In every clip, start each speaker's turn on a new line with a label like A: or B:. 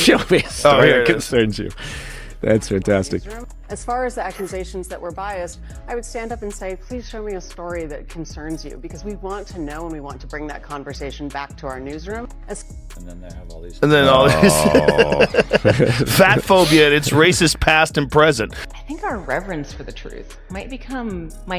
A: Show me a story that concerns you. That's fantastic.
B: As far as the accusations that we're biased, I would stand up and say, please show me a story that concerns you, because we want to know and we want to bring that conversation back to our newsroom.
C: And then they have all these.
D: And then all this fat phobia and its racist past and present.
E: I think our reverence for the truth might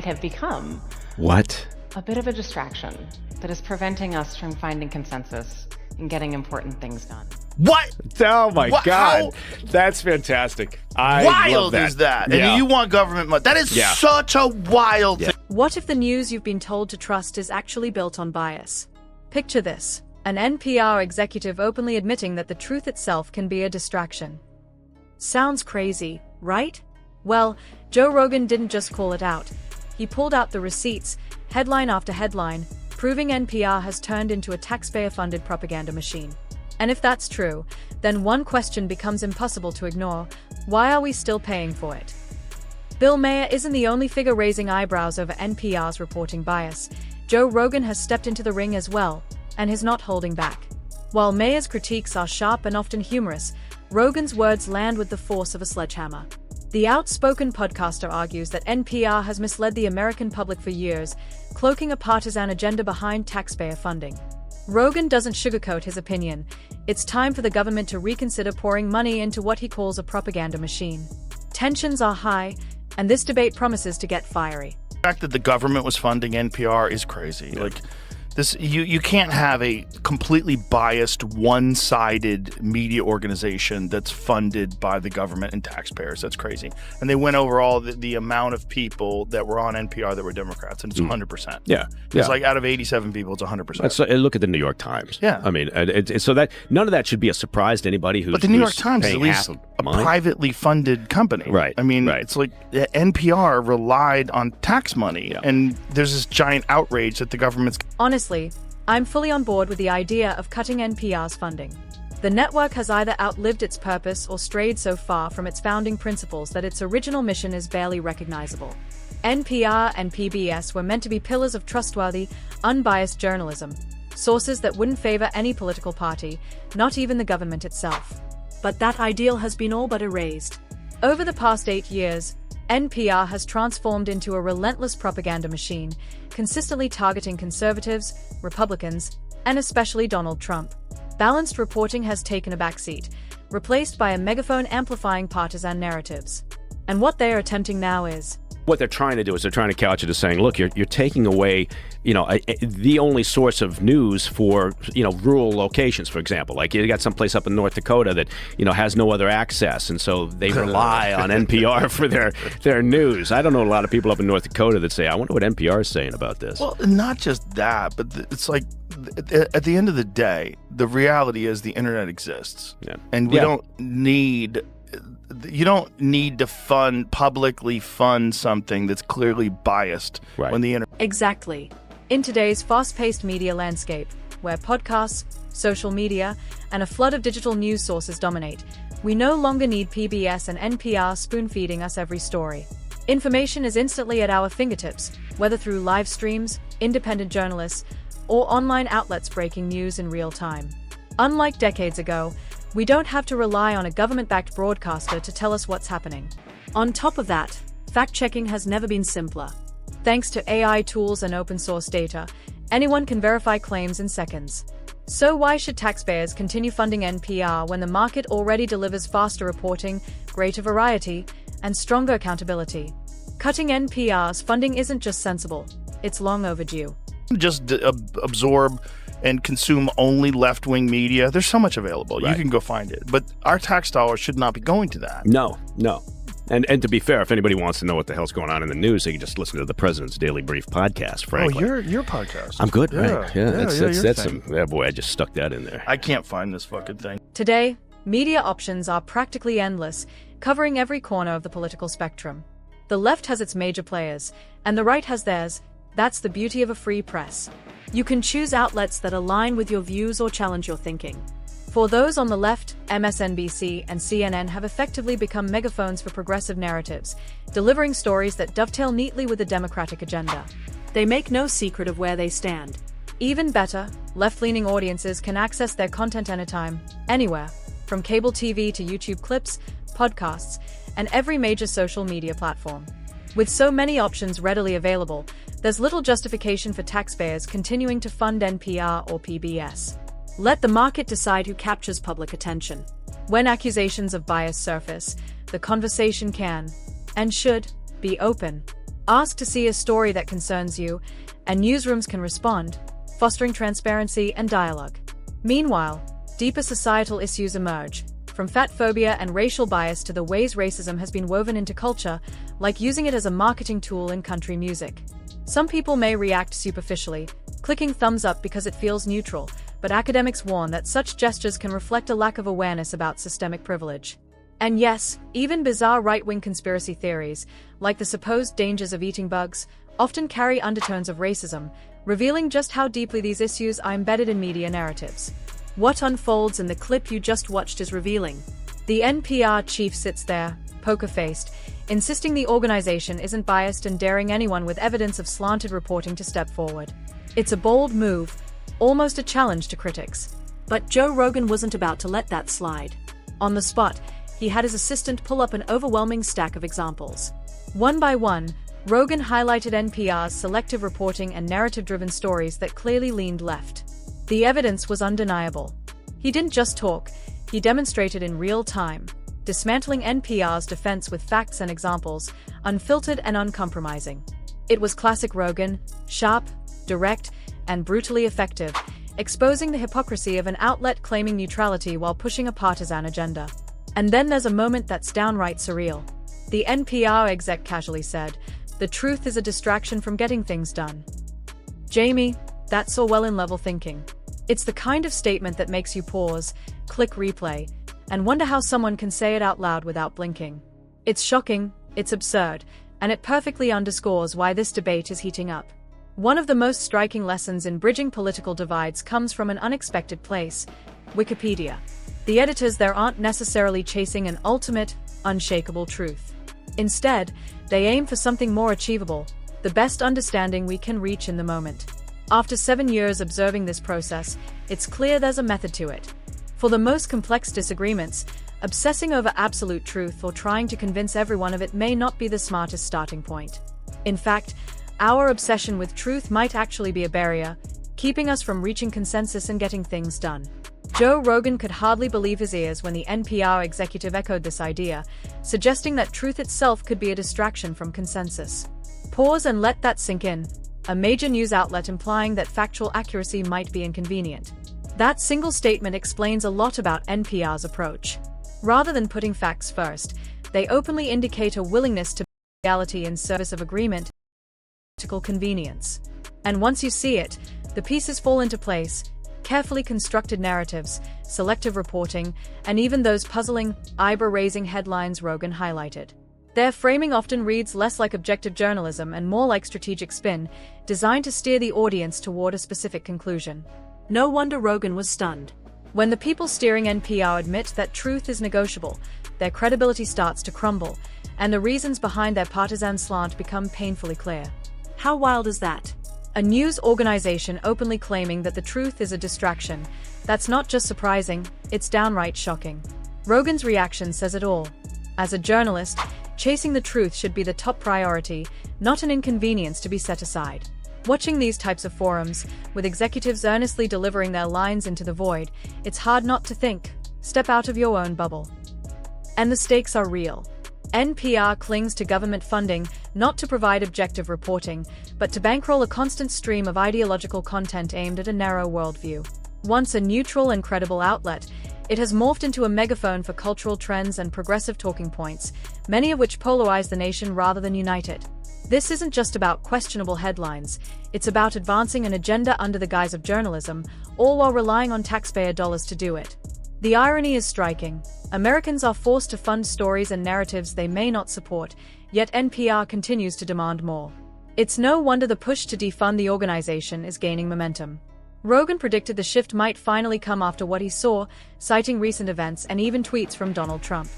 E: have become
A: What?
E: a bit of a distraction that is preventing us from finding consensus and getting important things done.
D: What?
A: Oh my God.
D: How
A: that's fantastic. I
D: wild
A: love that.
D: is that?
A: Yeah.
D: And you want government money. That is such a wild thing.
F: What if the news you've been told to trust is actually built on bias? Picture this: an NPR executive openly admitting that the truth itself can be a distraction. Sounds crazy, right? Well, Joe Rogan didn't just call it out. He pulled out the receipts, headline after headline, proving NPR has turned into a taxpayer-funded propaganda machine. And if that's true, then one question becomes impossible to ignore: why are we still paying for it? Bill Maher isn't the only figure raising eyebrows over NPR's reporting bias. Joe Rogan has stepped into the ring as well, and is not holding back. While Maher's critiques are sharp and often humorous, Rogan's words land with the force of a sledgehammer. The outspoken podcaster argues that NPR has misled the American public for years, cloaking a partisan agenda behind taxpayer funding. Rogan doesn't sugarcoat his opinion. It's time for the government to reconsider pouring money into what he calls a propaganda machine. Tensions are high, and this debate promises to get fiery.
D: The fact that the government was funding NPR is crazy. Like, this, you can't have a completely biased, one-sided media organization that's funded by the government and taxpayers. That's crazy. And they went over all the amount of people that were on NPR that were Democrats, and it's 100%.
A: Yeah.
D: It's like out of 87 people, it's 100%.
A: Look at the New York Times.
D: Yeah.
A: I mean, so that none of that should be a surprise to anybody who's.
D: But the New York Times is at least a
A: money.
D: privately funded company.
A: Right.
D: I mean,
A: right.
D: It's like NPR relied on tax money, and there's this giant outrage that the government's.
F: Honestly, I'm fully on board with the idea of cutting NPR's funding. The network has either outlived its purpose or strayed so far from its founding principles that its original mission is barely recognizable. NPR and PBS were meant to be pillars of trustworthy, unbiased journalism, sources that wouldn't favor any political party, not even the government itself. But that ideal has been all but erased. Over the past 8 years, NPR has transformed into a relentless propaganda machine, consistently targeting conservatives, Republicans, and especially Donald Trump. Balanced reporting has taken a backseat, replaced by a megaphone amplifying partisan narratives. And what they are attempting now is...
A: What they're trying to do is they're trying to couch it as saying, look, you're taking away, the only source of news for, rural locations, for example. Like you got someplace up in North Dakota that, has no other access. And so they rely on NPR for their news. I don't know a lot of people up in North Dakota that say, I wonder what NPR is saying about this.
D: Well, not just that, but it's like at the end of the day, the reality is the internet exists.
A: Yeah.
D: And we don't need... You don't need to publicly fund something that's clearly biased when the internet.
F: Exactly. In today's fast-paced media landscape, where podcasts, social media, and a flood of digital news sources dominate, we no longer need PBS and NPR spoon-feeding us every story. Information is instantly at our fingertips, whether through live streams, independent journalists, or online outlets breaking news in real time. Unlike decades ago, we don't have to rely on a government-backed broadcaster to tell us what's happening. On top of that, fact-checking has never been simpler. Thanks to AI tools and open-source data, anyone can verify claims in seconds. So why should taxpayers continue funding NPR when the market already delivers faster reporting, greater variety, and stronger accountability? Cutting NPR's funding isn't just sensible, it's long overdue.
D: Just absorb and consume only left-wing media. There's so much available. Right. You can go find it. But our tax dollars should not be going to that.
A: No. And to be fair, if anybody wants to know what the hell's going on in the news, they can just listen to the President's Daily Brief podcast, frankly.
D: Oh, your podcast.
A: I'm good, right? Yeah, that's
D: some...
A: Yeah, boy, I just stuck that in there.
D: I can't find this fucking thing.
F: Today, media options are practically endless, covering every corner of the political spectrum. The left has its major players, and the right has theirs. That's the beauty of a free press. You can choose outlets that align with your views or challenge your thinking. For those on the left, MSNBC and CNN have effectively become megaphones for progressive narratives, delivering stories that dovetail neatly with the Democratic agenda. They make no secret of where they stand. Even better, left-leaning audiences can access their content anytime, anywhere. from cable TV to YouTube clips, podcasts, and every major social media platform. With so many options readily available, there's little justification for taxpayers continuing to fund NPR or PBS. Let the market decide who captures public attention. When accusations of bias surface, the conversation can, and should, be open. Ask to see a story that concerns you, and newsrooms can respond, fostering transparency and dialogue. Meanwhile, deeper societal issues emerge, from fat phobia and racial bias to the ways racism has been woven into culture, like using it as a marketing tool in country music. Some people may react superficially, clicking thumbs up because it feels neutral, but academics warn that such gestures can reflect a lack of awareness about systemic privilege. And yes, even bizarre right-wing conspiracy theories, like the supposed dangers of eating bugs, often carry undertones of racism, revealing just how deeply these issues are embedded in media narratives. What unfolds in the clip you just watched is revealing. The NPR chief sits there, poker-faced, insisting the organization isn't biased and daring anyone with evidence of slanted reporting to step forward. It's a bold move, almost a challenge to critics. But Joe Rogan wasn't about to let that slide. On the spot, he had his assistant pull up an overwhelming stack of examples. One by one, Rogan highlighted NPR's selective reporting and narrative-driven stories that clearly leaned left. The evidence was undeniable. He didn't just talk, he demonstrated in real time, dismantling NPR's defense with facts and examples, unfiltered and uncompromising. It was classic Rogan, sharp, direct, and brutally effective, exposing the hypocrisy of an outlet claiming neutrality while pushing a partisan agenda. And then there's a moment that's downright surreal. The NPR exec casually said, "The truth is a distraction from getting things done." Jamie, that's Orwellian-level thinking. It's the kind of statement that makes you pause, click replay, and wonder how someone can say it out loud without blinking. It's shocking, it's absurd, and it perfectly underscores why this debate is heating up. One of the most striking lessons in bridging political divides comes from an unexpected place: Wikipedia. The editors there aren't necessarily chasing an ultimate, unshakable truth. Instead, they aim for something more achievable, the best understanding we can reach in the moment. After 7 years observing this process, it's clear there's a method to it. For the most complex disagreements, obsessing over absolute truth or trying to convince everyone of it may not be the smartest starting point. In fact, our obsession with truth might actually be a barrier, keeping us from reaching consensus and getting things done. Joe Rogan could hardly believe his ears when the NPR executive echoed this idea, suggesting that truth itself could be a distraction from consensus. Pause and let that sink in. A major news outlet implying that factual accuracy might be inconvenient. That single statement explains a lot about NPR's approach. Rather than putting facts first, they openly indicate a willingness to bend reality in service of agreement and practical convenience. And once you see it, the pieces fall into place: carefully constructed narratives, selective reporting, and even those puzzling, eyebrow-raising headlines Rogan highlighted. Their framing often reads less like objective journalism and more like strategic spin, designed to steer the audience toward a specific conclusion. No wonder Rogan was stunned. When the people steering NPR admit that truth is negotiable, their credibility starts to crumble, and the reasons behind their partisan slant become painfully clear. How wild is that? A news organization openly claiming that the truth is a distraction. That's not just surprising, it's downright shocking. Rogan's reaction says it all. As a journalist, chasing the truth should be the top priority, not an inconvenience to be set aside. Watching these types of forums, with executives earnestly delivering their lines into the void, it's hard not to think, step out of your own bubble. And the stakes are real. NPR clings to government funding not to provide objective reporting, but to bankroll a constant stream of ideological content aimed at a narrow worldview. Once a neutral and credible outlet, it has morphed into a megaphone for cultural trends and progressive talking points, many of which polarize the nation rather than unite it. This isn't just about questionable headlines, it's about advancing an agenda under the guise of journalism, all while relying on taxpayer dollars to do it. The irony is striking. Americans are forced to fund stories and narratives they may not support, yet NPR continues to demand more. It's no wonder the push to defund the organization is gaining momentum. Rogan predicted the shift might finally come after what he saw, citing recent events and even tweets from Donald Trump.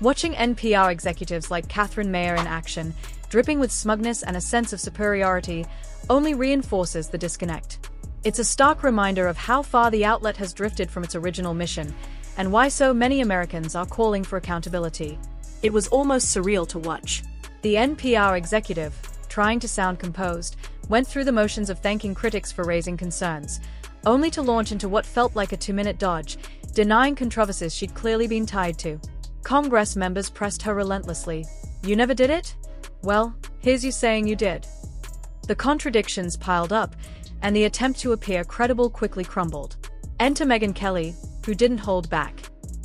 F: Watching NPR executives like Catherine Mayer in action, dripping with smugness and a sense of superiority, only reinforces the disconnect. It's a stark reminder of how far the outlet has drifted from its original mission, and why so many Americans are calling for accountability.
G: It was almost surreal to watch.
F: The NPR executive, trying to sound composed, went through the motions of thanking critics for raising concerns, only to launch into what felt like a 2-minute dodge, denying controversies she'd clearly been tied to. Congress members pressed her relentlessly. "You never did it? Well, here's you saying you did." The contradictions piled up, and the attempt to appear credible quickly crumbled. Enter Megyn Kelly, who didn't hold back.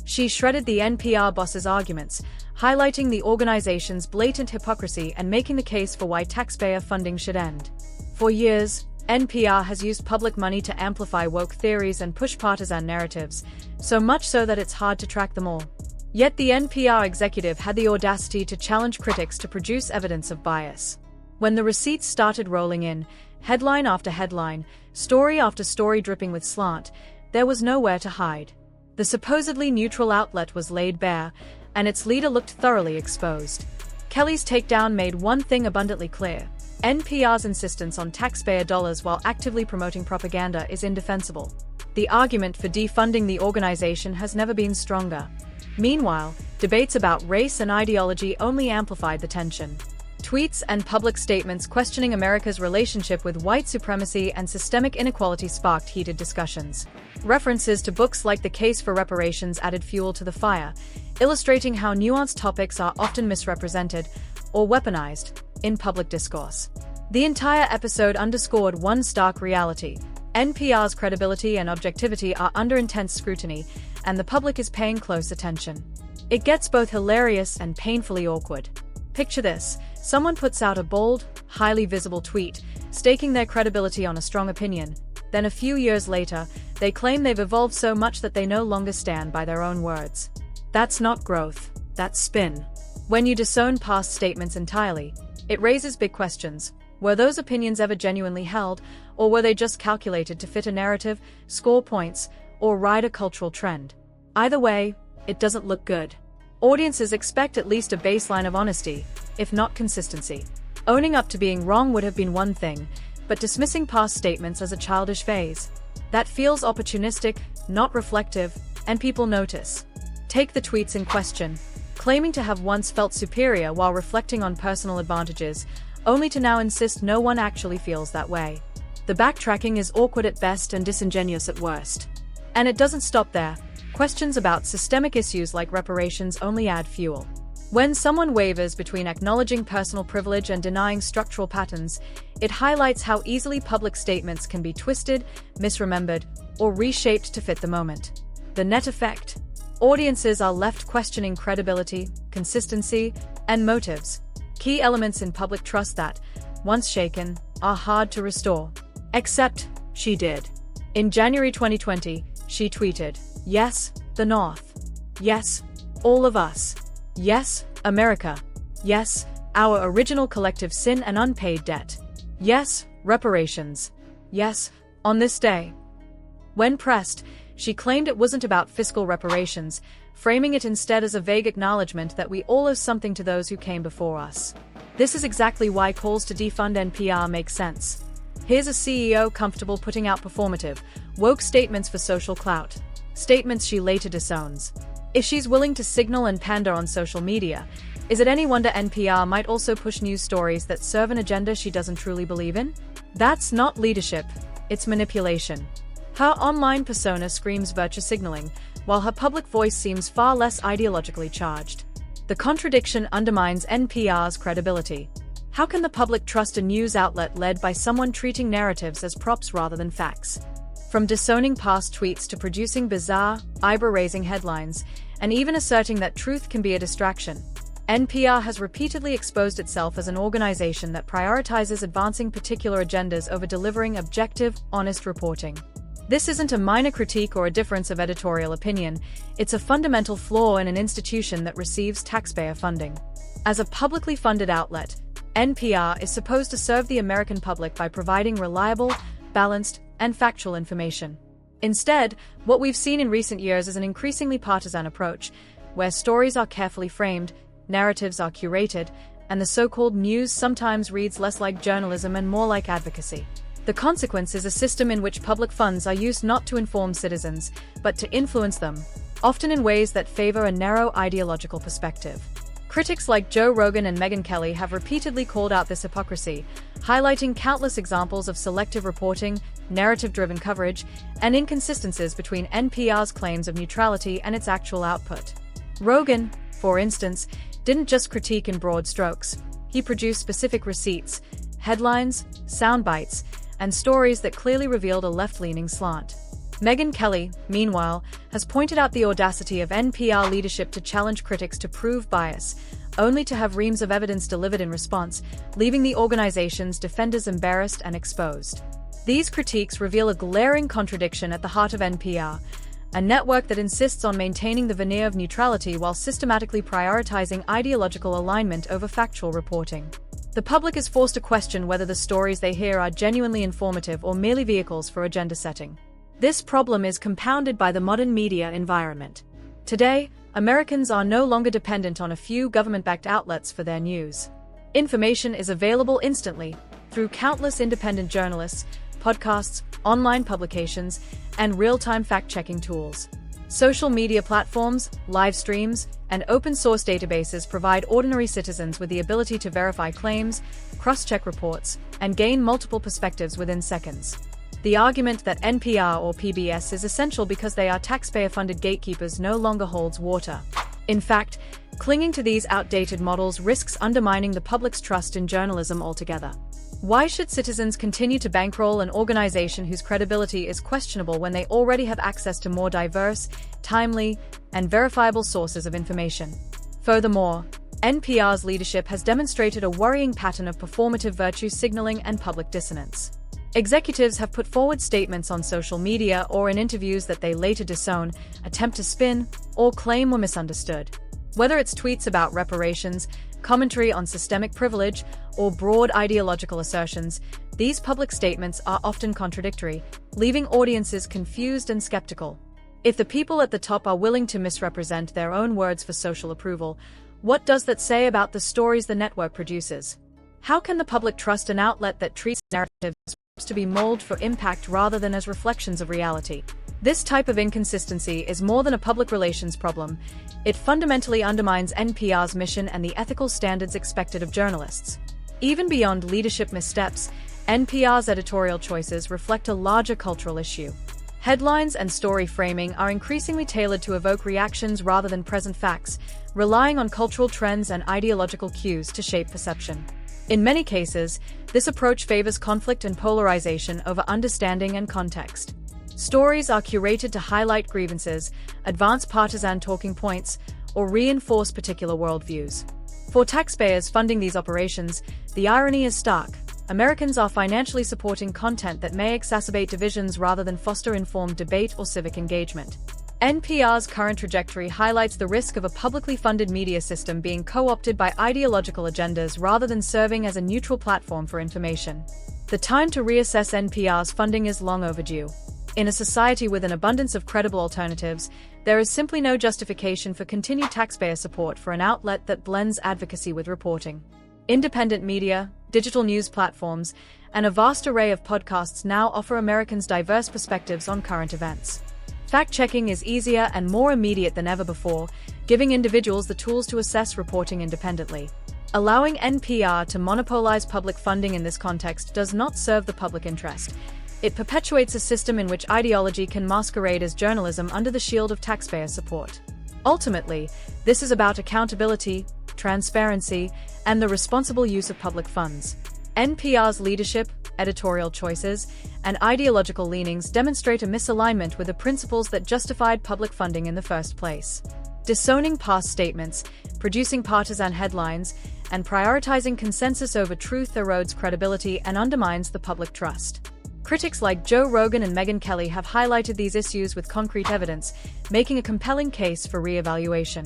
F: She shredded the NPR boss's arguments, highlighting the organization's blatant hypocrisy and making the case for why taxpayer funding should end. For years, NPR has used public money to amplify woke theories and push partisan narratives, so much so that it's hard to track them all. Yet the NPR executive had the audacity to challenge critics to produce evidence of bias. When the receipts started rolling in, headline after headline, story after story dripping with slant, there was nowhere to hide. The supposedly neutral outlet was laid bare, and its leader looked thoroughly exposed. Kelly's takedown made one thing abundantly clear: NPR's insistence on taxpayer dollars while actively promoting propaganda is indefensible. The argument for defunding the organization has never been stronger. Meanwhile, debates about race and ideology only amplified the tension. Tweets and public statements questioning America's relationship with white supremacy and systemic inequality sparked heated discussions. References to books like The Case for Reparations added fuel to the fire, illustrating how nuanced topics are often misrepresented or weaponized in public discourse. The entire episode underscored one stark reality: NPR's credibility and objectivity are under intense scrutiny, and the public is paying close attention. It gets both hilarious and painfully awkward. Picture this: someone puts out a bold, highly visible tweet, staking their credibility on a strong opinion. Then a few years later, they claim they've evolved so much that they no longer stand by their own words. That's not growth, that's spin. When you disown past statements entirely, it raises big questions. Were those opinions ever genuinely held, or were they just calculated to fit a narrative, score points, or ride a cultural trend? Either way, it doesn't look good. Audiences expect at least a baseline of honesty, if not consistency. Owning up to being wrong would have been one thing, but dismissing past statements as a childish phase, that feels opportunistic, not reflective, and people notice. Take the tweets in question, claiming to have once felt superior while reflecting on personal advantages, only to now insist no one actually feels that way. The backtracking is awkward at best and disingenuous at worst. And it doesn't stop there. Questions about systemic issues like reparations only add fuel. When someone wavers between acknowledging personal privilege and denying structural patterns, it highlights how easily public statements can be twisted, misremembered, or reshaped to fit the moment. The net effect: audiences are left questioning credibility, consistency, and motives, key elements in public trust that, once shaken, are hard to restore. Except, she did. In January 2020, she tweeted, "Yes, the North. Yes, all of us. Yes, America. Yes, our original collective sin and unpaid debt. Yes, reparations. Yes, on this day." When pressed, she claimed it wasn't about fiscal reparations, framing it instead as a vague acknowledgement that we all owe something to those who came before us. This is exactly why calls to defund NPR make sense. Here's a CEO comfortable putting out performative, woke statements for social clout, statements she later disowns. If she's willing to signal and pander on social media, is it any wonder NPR might also push news stories that serve an agenda she doesn't truly believe in? That's not leadership, it's manipulation. Her online persona screams virtue signaling, while her public voice seems far less ideologically charged. The contradiction undermines NPR's credibility. How can the public trust a news outlet led by someone treating narratives as props rather than facts? From disowning past tweets to producing bizarre, eyebrow-raising headlines, and even asserting that truth can be a distraction, NPR has repeatedly exposed itself as an organization that prioritizes advancing particular agendas over delivering objective, honest reporting. This isn't a minor critique or a difference of editorial opinion, it's a fundamental flaw in an institution that receives taxpayer funding. As a publicly funded outlet, NPR is supposed to serve the American public by providing reliable, balanced, and factual information. Instead, what we've seen in recent years is an increasingly partisan approach, where stories are carefully framed, narratives are curated, and the so-called news sometimes reads less like journalism and more like advocacy. The consequence is a system in which public funds are used not to inform citizens, but to influence them, often in ways that favor a narrow ideological perspective. Critics like Joe Rogan and Megyn Kelly have repeatedly called out this hypocrisy, highlighting countless examples of selective reporting, narrative-driven coverage, and inconsistencies between NPR's claims of neutrality and its actual output. Rogan, for instance, didn't just critique in broad strokes. He produced specific receipts, headlines, sound bites, and stories that clearly revealed a left-leaning slant. Megyn Kelly, meanwhile, has pointed out the audacity of NPR leadership to challenge critics to prove bias, only to have reams of evidence delivered in response, leaving the organization's defenders embarrassed and exposed. These critiques reveal a glaring contradiction at the heart of NPR, a network that insists on maintaining the veneer of neutrality while systematically prioritizing ideological alignment over factual reporting. The public is forced to question whether the stories they hear are genuinely informative or merely vehicles for agenda setting. This problem is compounded by the modern media environment. Today, Americans are no longer dependent on a few government-backed outlets for their news. Information is available instantly through countless independent journalists, podcasts, online publications, and real-time fact-checking tools. Social media platforms, live streams, and open-source databases provide ordinary citizens with the ability to verify claims, cross-check reports, and gain multiple perspectives within seconds. The argument that NPR or PBS is essential because they are taxpayer-funded gatekeepers no longer holds water. In fact, clinging to these outdated models risks undermining the public's trust in journalism altogether. Why should citizens continue to bankroll an organization whose credibility is questionable when they already have access to more diverse, timely, and verifiable sources of information? Furthermore, NPR's leadership has demonstrated a worrying pattern of performative virtue signaling and public dissonance. Executives have put forward statements on social media or in interviews that they later disown, attempt to spin, or claim were misunderstood. Whether it's tweets about reparations, commentary on systemic privilege, or broad ideological assertions, these public statements are often contradictory, leaving audiences confused and skeptical. If the people at the top are willing to misrepresent their own words for social approval, what does that say about the stories the network produces? How can the public trust an outlet that treats narratives to be molded for impact rather than as reflections of reality? This type of inconsistency is more than a public relations problem. It fundamentally undermines NPR's mission and the ethical standards expected of journalists. Even beyond leadership missteps, NPR's editorial choices reflect a larger cultural issue. Headlines and story framing are increasingly tailored to evoke reactions rather than present facts, relying on cultural trends and ideological cues to shape perception. In many cases, this approach favors conflict and polarization over understanding and context. Stories are curated to highlight grievances, advance partisan talking points, or reinforce particular worldviews. For taxpayers funding these operations, the irony is stark. Americans are financially supporting content that may exacerbate divisions rather than foster informed debate or civic engagement. NPR's current trajectory highlights the risk of a publicly funded media system being co-opted by ideological agendas rather than serving as a neutral platform for information. The time to reassess NPR's funding is long overdue. In a society with an abundance of credible alternatives, there is simply no justification for continued taxpayer support for an outlet that blends advocacy with reporting. Independent media, digital news platforms, and a vast array of podcasts now offer Americans diverse perspectives on current events. Fact-checking is easier and more immediate than ever before, giving individuals the tools to assess reporting independently. Allowing NPR to monopolize public funding in this context does not serve the public interest. It perpetuates a system in which ideology can masquerade as journalism under the shield of taxpayer support. Ultimately, this is about accountability, transparency, and the responsible use of public funds. NPR's leadership, editorial choices, and ideological leanings demonstrate a misalignment with the principles that justified public funding in the first place. Disowning past statements, producing partisan headlines, and prioritizing consensus over truth erodes credibility and undermines the public trust. Critics like Joe Rogan and Megyn Kelly have highlighted these issues with concrete evidence, making a compelling case for re-evaluation.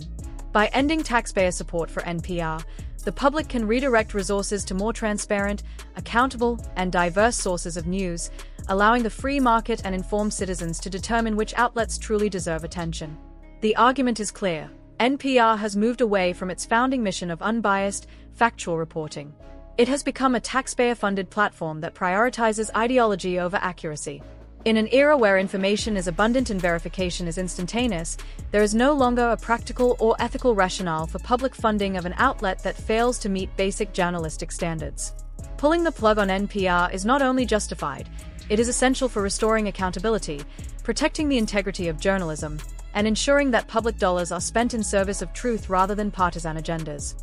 F: By ending taxpayer support for NPR, the public can redirect resources to more transparent, accountable, and diverse sources of news, allowing the free market and informed citizens to determine which outlets truly deserve attention. The argument is clear. NPR has moved away from its founding mission of unbiased, factual reporting. It has become a taxpayer-funded platform that prioritizes ideology over accuracy. In an era where information is abundant and verification is instantaneous, there is no longer a practical or ethical rationale for public funding of an outlet that fails to meet basic journalistic standards. Pulling the plug on NPR is not only justified, it is essential for restoring accountability, protecting the integrity of journalism, and ensuring that public dollars are spent in service of truth rather than partisan agendas.